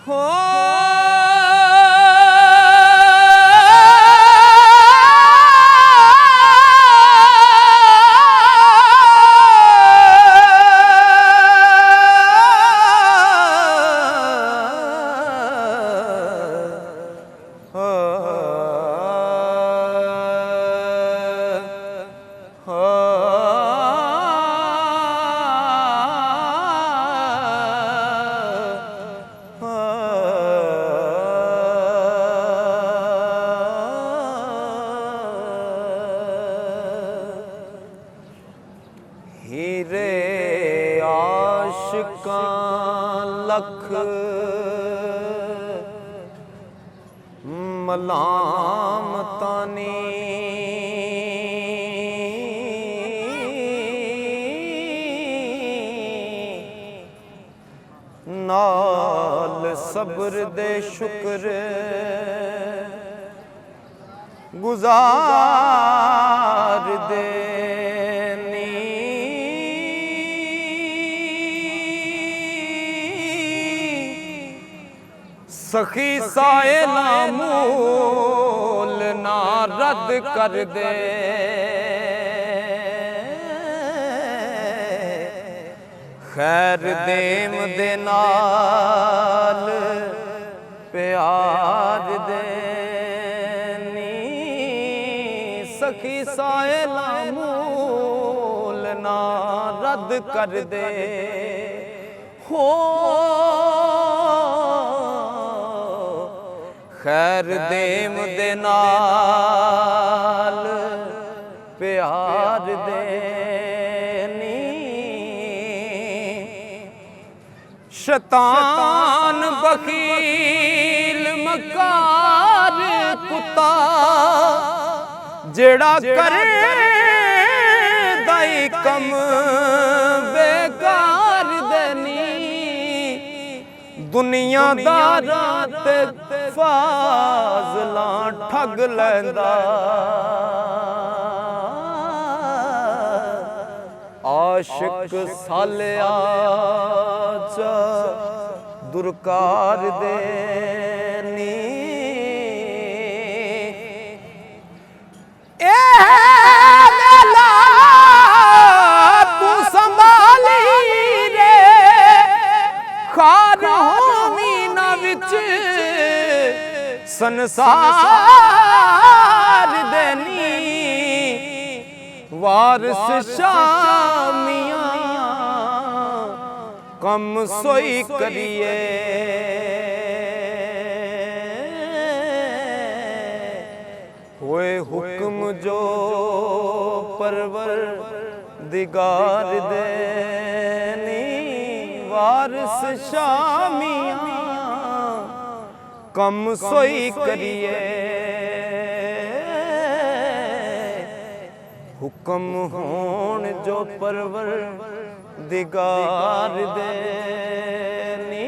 हो हीरे आशिकां लख मलामतानी नाल सब्र दे शुक्र गुजार दे सखी सायला मूल ना रद्द कर दे खैर देम दे नाल प्यार दे नी सखी सायला मूल ना रद्द कर दे हो खैर देम दे नाल प्यार दे नी शैतान बखील मकार कुत्ता जेड़ा करे दाई कम बेकार देनी दुनियादारां ते फाज़लां ठग लैंदा आशिक सालिया च दुरकार दे नी तू संभाली रे खार होवी ना विच संसार देनी वारिस शामियां कम सोई करिए होए हुक्म जो परवर दिगार देनी वारिस शामियां कम सोई करिए हुक्म होण जो परवर दिगार देनी।